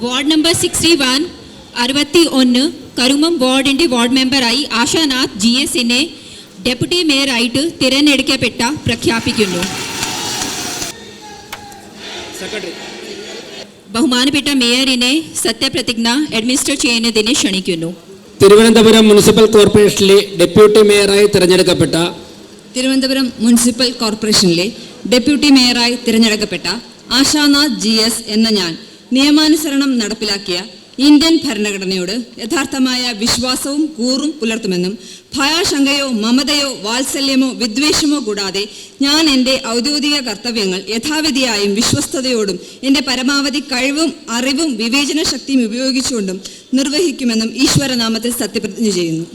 Ward number 61 61 Karumam വാർഡിൻ്റെ ward മെമ്പറായി ആശാനാഥ് GSനെ ഡെപ്യൂട്ടി മേയറായിട്ട് തിരഞ്ഞെടുക്കപ്പെട്ട പ്രഖ്യാപിക്കുന്നു. ബഹുമാനപ്പെട്ട മേയറിനെ സത്യപ്രതിജ്ഞ അഡ്മിനിസ്റ്റർ ചെയ്യുന്നതിനെ ക്ഷണിക്കുന്നു. തിരുവനന്തപുരം മുനിസിപ്പൽ കോർപ്പറേഷനിലെ ഡെപ്യൂട്ടി മേയറായി തിരഞ്ഞെടുക്കപ്പെട്ട ആശാനാഥ് GS എന്ന ഞാൻ നിയമാനുസരണം നടപ്പിലാക്കിയ ഇന്ത്യൻ ഭരണഘടനയോട് യഥാർത്ഥമായ വിശ്വാസവും കൂറും പുലർത്തുമെന്നും ഭയാശങ്കയോ മമതയോ വാത്സല്യമോ വിദ്വേഷമോ കൂടാതെ ഞാൻ എൻ്റെ ഔദ്യോഗിക കർത്തവ്യങ്ങൾ യഥാവിധിയായും വിശ്വസ്തയോടും എൻ്റെ പരമാവധി കഴിവും അറിവും വിവേചന ശക്തിയും ഉപയോഗിച്ചുകൊണ്ടും നിർവഹിക്കുമെന്നും ഈശ്വരനാമത്തിൽ സത്യപ്രതിജ്ഞ ചെയ്യുന്നു.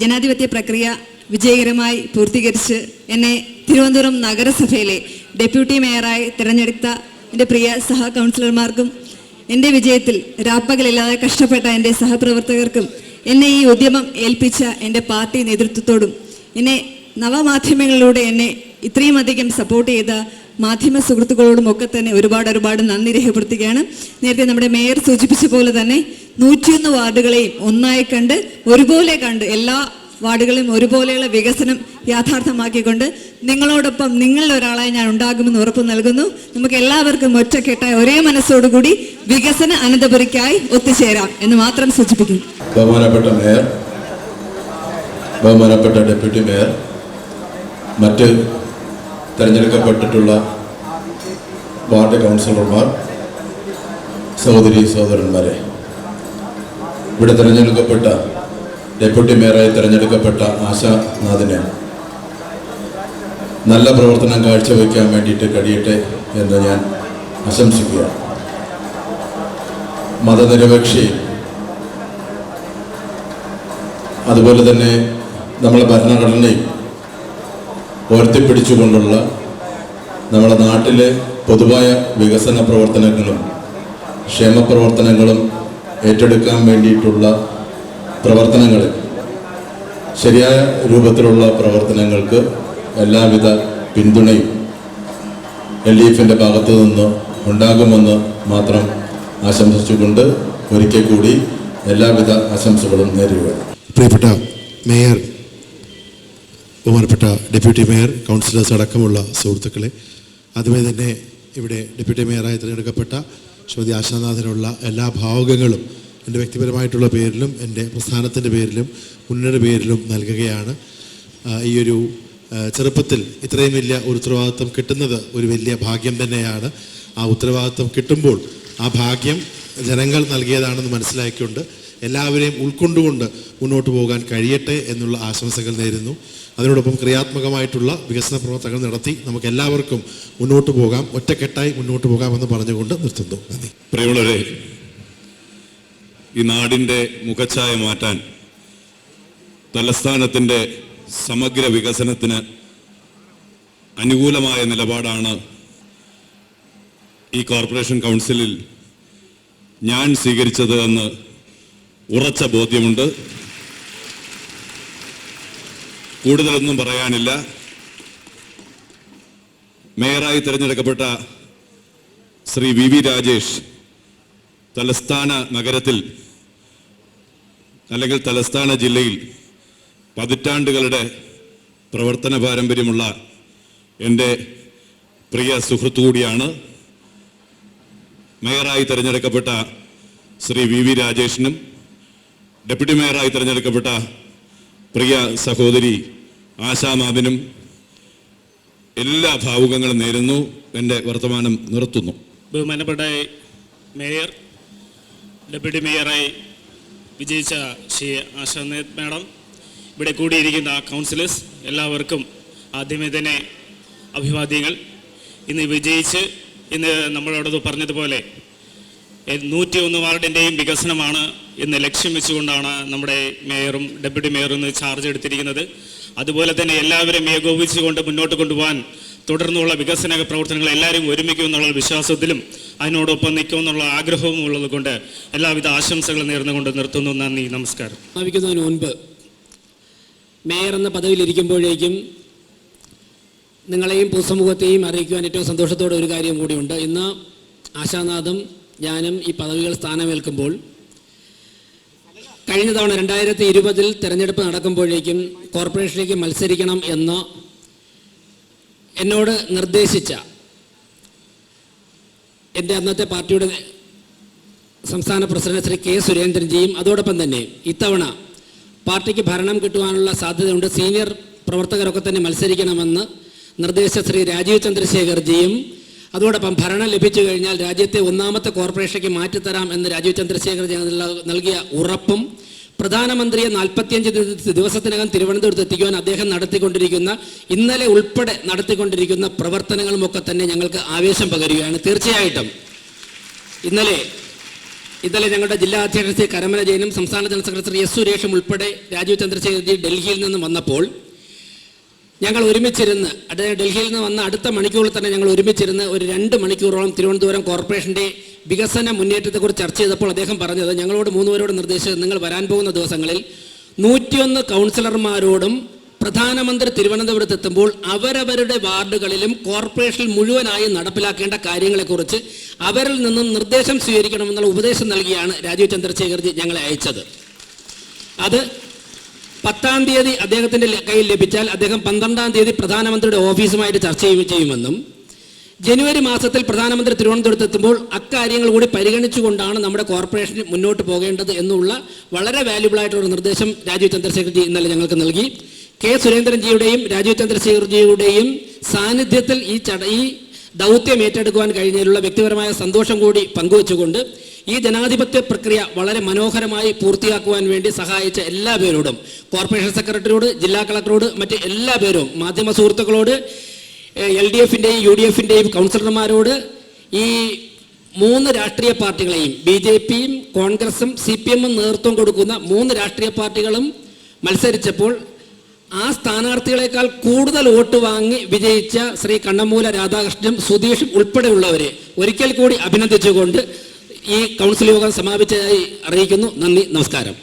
ജനാധിപത്യ പ്രക്രിയ വിജയകരമായി പൂർത്തീകരിച്ച് എന്നെ തിരുവനന്തപുരം നഗരസഭയിലെ ഡെപ്യൂട്ടി മേയറായി തിരഞ്ഞെടുത്ത എൻ്റെ പ്രിയ സഹ കൗൺസിലർമാർക്കും എൻ്റെ വിജയത്തിൽ രാപ്പകലില്ലാതെ കഷ്ടപ്പെട്ട എൻ്റെ സഹപ്രവർത്തകർക്കും എന്നെ ഈ ഉദ്യമം ഏൽപ്പിച്ച എൻ്റെ പാർട്ടി നേതൃത്വത്തോടും എന്നെ നവമാധ്യമങ്ങളിലൂടെ എന്നെ ഇത്രയും അധികം സപ്പോർട്ട് ചെയ്ത മാധ്യമ സുഹൃത്തുക്കളോടും ഒക്കെ തന്നെ ഒരുപാട് നന്ദി രേഖപ്പെടുത്തുകയാണ്. നേരത്തെ നമ്മുടെ മേയർ സൂചിപ്പിച്ച പോലെ തന്നെ 101 വാർഡുകളെയും ഒന്നായി കണ്ട് ഒരുപോലെ കണ്ട് എല്ലാ വാർഡുകളിലും ഒരുപോലെയുള്ള വികസനം യാഥാർത്ഥ്യമാക്കിക്കൊണ്ട് നിങ്ങളോടൊപ്പം നിങ്ങളിൽ ഒരാളായി ഞാൻ ഉണ്ടാകുമെന്ന് ഉറപ്പ് നൽകുന്നു. നമുക്ക് എല്ലാവർക്കും ഒറ്റക്കെട്ടായ ഒരേ മനസ്സോടുകൂടി വികസന അനന്തപുരിക്കായി ഒത്തുചേരാം എന്ന് മാത്രം സൂചിപ്പിക്കുന്നു. ബഹുമാനപ്പെട്ട മേയർ, ബഹുമാനപ്പെട്ട ഡെപ്യൂട്ടി മേയർ, മറ്റ് തിരഞ്ഞെടുക്കപ്പെട്ടിട്ടുള്ള വാർഡ് കൗൺസിലർമാർ, സഹോദരി സഹോദരന്മാരെ, ഇവിടെ തിരഞ്ഞെടുക്കപ്പെട്ട ഡെപ്യൂട്ടി മേയറായി തിരഞ്ഞെടുക്കപ്പെട്ട ആശാനാഥിനെ നല്ല പ്രവർത്തനം കാഴ്ചവെക്കാൻ വേണ്ടിയിട്ട് കഴിയട്ടെ എന്ന് ഞാൻ ആശംസിക്കുകയാണ്. മതനിരപേക്ഷയും അതുപോലെ തന്നെ നമ്മളെ ഭരണഘടനയും ഉയർത്തിപ്പിടിച്ചുകൊണ്ടുള്ള നമ്മുടെ നാട്ടിലെ പൊതുവായ വികസന പ്രവർത്തനങ്ങളും ക്ഷേമപ്രവർത്തനങ്ങളും ഏറ്റെടുക്കാൻ വേണ്ടിയിട്ടുള്ള പ്രവർത്തനങ്ങളിൽ ശരിയായ രൂപത്തിലുള്ള പ്രവർത്തനങ്ങൾക്ക് എല്ലാവിധ പിന്തുണയും LDFിൻ്റെ ഭാഗത്തു നിന്ന് ഉണ്ടാകുമെന്ന് മാത്രം ആശംസിച്ചുകൊണ്ട് ഒരിക്കൽ കൂടി എല്ലാവിധ ആശംസകളും നേരുകയാണ്. പ്രിയപ്പെട്ട മേയർ, ബഹുമാനപ്പെട്ട ഡെപ്യൂട്ടി മേയർ, കൗൺസിലേഴ്സ് അടക്കമുള്ള സുഹൃത്തുക്കളെ, അതുപോലെ തന്നെ ഇവിടെ ഡെപ്യൂട്ടി മേയറായി തിരഞ്ഞെടുക്കപ്പെട്ട ശ്രീമതി ആശാനാഥിനുള്ള എല്ലാ ഭാവുകങ്ങളും എൻ്റെ വ്യക്തിപരമായിട്ടുള്ള പേരിലും എൻ്റെ പ്രസ്ഥാനത്തിൻ്റെ പേരിലും മുന്നണിയുടെ പേരിലും നൽകുകയാണ്. ഈ ഒരു ചെറുപ്പത്തിൽ ഇത്രയും വലിയ ഒരു ഉത്തരവാദിത്വം കിട്ടുന്നത് ഒരു വലിയ ഭാഗ്യം തന്നെയാണ്. ആ ഉത്തരവാദിത്വം കിട്ടുമ്പോൾ ആ ഭാഗ്യം ജനങ്ങൾ നൽകിയതാണെന്ന് മനസ്സിലാക്കിക്കൊണ്ട് എല്ലാവരെയും ഉൾക്കൊണ്ടുകൊണ്ട് മുന്നോട്ട് പോകാൻ കഴിയട്ടെ എന്നുള്ള ആശംസകൾ നേരുന്നു. അതിനോടൊപ്പം ക്രിയാത്മകമായിട്ടുള്ള വികസന പ്രവർത്തനങ്ങൾ നടത്തി നമുക്ക് എല്ലാവർക്കും മുന്നോട്ട് പോകാം, ഒറ്റക്കെട്ടായി മുന്നോട്ട് പോകാമെന്ന് പറഞ്ഞുകൊണ്ട് നിർത്തുന്നു. നന്ദി. പ്രിയമുള്ളവരെ, ഈ നാടിൻ്റെ മുഖച്ഛായ മാറ്റാൻ, തലസ്ഥാനത്തിൻ്റെ സമഗ്ര വികസനത്തിന് അനുകൂലമായ നിലപാടാണ് ഈ കോർപ്പറേഷൻ കൗൺസിലിൽ ഞാൻ സ്വീകരിച്ചത് എന്ന് ഉറച്ച ബോധ്യമുണ്ട്. കൂടുതലൊന്നും പറയാനില്ല. മേയറായി തിരഞ്ഞെടുക്കപ്പെട്ട ശ്രീ VV രാജേഷ് തലസ്ഥാന നഗരത്തിൽ അല്ലെങ്കിൽ തലസ്ഥാന ജില്ലയിൽ പതിറ്റാണ്ടുകളുടെ പ്രവർത്തന പാരമ്പര്യമുള്ള എൻ്റെ പ്രിയ സുഹൃത്തു കൂടിയാണ്. മേയറായി തിരഞ്ഞെടുക്കപ്പെട്ട ശ്രീ VV രാജേഷിനും ഡെപ്യൂട്ടി മേയറായി തിരഞ്ഞെടുക്കപ്പെട്ട പ്രിയ സഹോദരി ആശാനാഥിനും എല്ലാ ഭാവുകങ്ങളും നേരുന്നു. എൻ്റെ വർത്തമാനം നിർത്തുന്നു. ബഹുമാനപ്പെട്ട മേയർ, ഡെപ്യൂട്ടി മേയറായി വിജയിച്ച ശ്രീ ആശാനാഥ് മാഡം, ഇവിടെ കൂടിയിരിക്കുന്ന കൗൺസിലേഴ്സ് എല്ലാവർക്കും ആദ്യമേ തന്നെ അഭിവാദ്യങ്ങൾ. ഇന്ന് വിജയിച്ച് ഇന്ന് നമ്മളോടത് പറഞ്ഞതുപോലെ 101 വാർഡിൻ്റെയും വികസനമാണ് എന്ന് ലക്ഷ്യം വെച്ചുകൊണ്ടാണ് നമ്മുടെ മേയറും ഡെപ്യൂട്ടി മേയറും ഇന്ന് ചാർജ് എടുത്തിരിക്കുന്നത്. അതുപോലെ തന്നെ എല്ലാവരും ഏകോപിച്ചുകൊണ്ട് മുന്നോട്ട് കൊണ്ടുപോകാൻ തുടർന്നുള്ള വികസന പ്രവർത്തനങ്ങൾ എല്ലാവരും ഒരുമിക്കുമെന്നുള്ള വിശ്വാസത്തിലും അതിനോടൊപ്പം നിൽക്കുമെന്നുള്ള ആഗ്രഹവും ഉള്ളത് കൊണ്ട് എല്ലാവിധ ആശംസകളും നേർന്നുകൊണ്ട് നിർത്തുന്നു. നന്ദി, നമസ്കാരം. സ്ഥാപിക്കുന്നതിന് മുൻപ് മേയർ എന്ന പദവിയിലിരിക്കുമ്പോഴേക്കും നിങ്ങളെയും പൊതുസമൂഹത്തെയും അറിയിക്കുവാൻ ഏറ്റവും സന്തോഷത്തോടെ ഒരു കാര്യം കൂടിയുണ്ട്. ഇന്ന് ആശാനാഥും ഞാനും ഈ പദവികൾ സ്ഥാനമേൽക്കുമ്പോൾ കഴിഞ്ഞ തവണ 2020 തെരഞ്ഞെടുപ്പ് നടക്കുമ്പോഴേക്കും കോർപ്പറേഷനിലേക്ക് മത്സരിക്കണം എന്ന് എന്നോട് നിർദ്ദേശിച്ച എൻ്റെ അന്നത്തെ പാർട്ടിയുടെ സംസ്ഥാന പ്രസിഡന്റ് ശ്രീ കെ സുരേന്ദ്രൻജിയും അതോടൊപ്പം തന്നെ ഇത്തവണ പാർട്ടിക്ക് ഭരണം കിട്ടുവാനുള്ള സാധ്യതയുണ്ട്, സീനിയർ പ്രവർത്തകരൊക്കെ തന്നെ മത്സരിക്കണമെന്ന് നിർദ്ദേശിച്ച ശ്രീ രാജീവ് ചന്ദ്രശേഖർജിയും അതോടൊപ്പം ഭരണം ലഭിച്ചു കഴിഞ്ഞാൽ രാജ്യത്തെ ഒന്നാമത്തെ കോർപ്പറേഷനിലേക്ക് മാറ്റിത്തരാം എന്ന് രാജീവ് ചന്ദ്രശേഖർജി നൽകിയ ഉറപ്പും പ്രധാനമന്ത്രിയെ 45 ദിവസത്തിനകം തിരുവനന്തപുരത്ത് എത്തിക്കുവാൻ അദ്ദേഹം നടത്തിക്കൊണ്ടിരിക്കുന്ന ഇന്നലെ ഉൾപ്പെടെ നടത്തിക്കൊണ്ടിരിക്കുന്ന പ്രവർത്തനങ്ങളുമൊക്കെ തന്നെ ഞങ്ങൾക്ക് ആവേശം പകരുകയാണ്. തീർച്ചയായിട്ടും ഇന്നലെ ഞങ്ങളുടെ ജില്ലാ അധ്യക്ഷൻ ശ്രീ കരമന ജയനും സംസ്ഥാന ജനറൽ സെക്രട്ടറി എസ് സുരേഷും ഉൾപ്പെടെ രാജീവ് ചന്ദ്രശേഖർജി ഡൽഹിയിൽ നിന്ന് വന്നപ്പോൾ ഞങ്ങൾ ഒരുമിച്ചിരുന്ന് ഡൽഹിയിൽ നിന്ന് വന്ന അടുത്ത മണിക്കൂറിൽ തന്നെ ഞങ്ങൾ ഒരുമിച്ചിരുന്ന് ഒരു 2 മണിക്കൂറോളം തിരുവനന്തപുരം കോർപ്പറേഷൻ്റെ വികസന മുന്നേറ്റത്തെക്കുറിച്ച് ചർച്ച ചെയ്തപ്പോൾ അദ്ദേഹം പറഞ്ഞത്, ഞങ്ങളോട് 3 പേരോട് നിർദ്ദേശിച്ചത്, നിങ്ങൾ വരാൻ പോകുന്ന ദിവസങ്ങളിൽ 101 കൗൺസിലർമാരോടും പ്രധാനമന്ത്രി തിരുവനന്തപുരത്ത് എത്തുമ്പോൾ അവരവരുടെ വാർഡുകളിലും കോർപ്പറേഷനിൽ മുഴുവനായി നടപ്പിലാക്കേണ്ട കാര്യങ്ങളെക്കുറിച്ച് അവരിൽ നിന്നും നിർദ്ദേശം സ്വീകരിക്കണമെന്നുള്ള ഉപദേശം നൽകിയാണ് രാജീവ് ചന്ദ്രശേഖർജി ഞങ്ങളെ അയച്ചത്. അത് 10-ാം തീയതി അദ്ദേഹത്തിൻ്റെ കയ്യിൽ ലഭിച്ചാൽ അദ്ദേഹം 12-ാം തീയതി പ്രധാനമന്ത്രിയുടെ ഓഫീസുമായിട്ട് ചർച്ച ചെയ്യുമെന്നും ജനുവരി മാസത്തിൽ പ്രധാനമന്ത്രി തിരുവനന്തപുരത്ത് എത്തുമ്പോൾ അക്കാര്യങ്ങൾ കൂടി പരിഗണിച്ചുകൊണ്ടാണ് നമ്മുടെ കോർപ്പറേഷൻ മുന്നോട്ട് പോകേണ്ടത് എന്നുള്ള വളരെ വാല്യുബിൾ ആയിട്ടുള്ള നിർദ്ദേശം രാജീവ് ചന്ദ്രശേഖർജി ഇന്നലെ ഞങ്ങൾക്ക് നൽകി. കെ സുരേന്ദ്രൻജിയുടെയും രാജീവ് ചന്ദ്രശേഖർജിയുടെയും സാന്നിധ്യത്തിൽ ഈ ദൗത്യം ഏറ്റെടുക്കുവാൻ കഴിഞ്ഞതിലുള്ള വ്യക്തിപരമായ സന്തോഷം കൂടി പങ്കുവച്ചുകൊണ്ട് ഈ ജനാധിപത്യ പ്രക്രിയ വളരെ മനോഹരമായി പൂർത്തിയാക്കുവാൻ വേണ്ടി സഹായിച്ച എല്ലാ പേരോടും, കോർപ്പറേഷൻ സെക്രട്ടറിയോട്, ജില്ലാ കളക്ടറോട്, മറ്റ് എല്ലാ പേരും, മാധ്യമ സുഹൃത്തുക്കളോട്, LDFിൻ്റെയും UDFിൻ്റെയും കൗൺസിലർമാരോട്, ഈ 3 രാഷ്ട്രീയ പാർട്ടികളെയും BJPയും കോൺഗ്രസും CPMും നേതൃത്വം കൊടുക്കുന്ന 3 രാഷ്ട്രീയ പാർട്ടികളും മത്സരിച്ചപ്പോൾ ആ സ്ഥാനാർത്ഥികളെക്കാൾ കൂടുതൽ വോട്ട് വാങ്ങി വിജയിച്ച ശ്രീ കണ്ണമൂല രാധാകൃഷ്ണനും സുധീഷും ഉൾപ്പെടെയുള്ളവരെ ഒരിക്കൽ കൂടി അഭിനന്ദിച്ചുകൊണ്ട് ഈ കൗൺസിൽ യോഗം സമാപിച്ചതായി അറിയിക്കുന്നു. നന്ദി, നമസ്കാരം.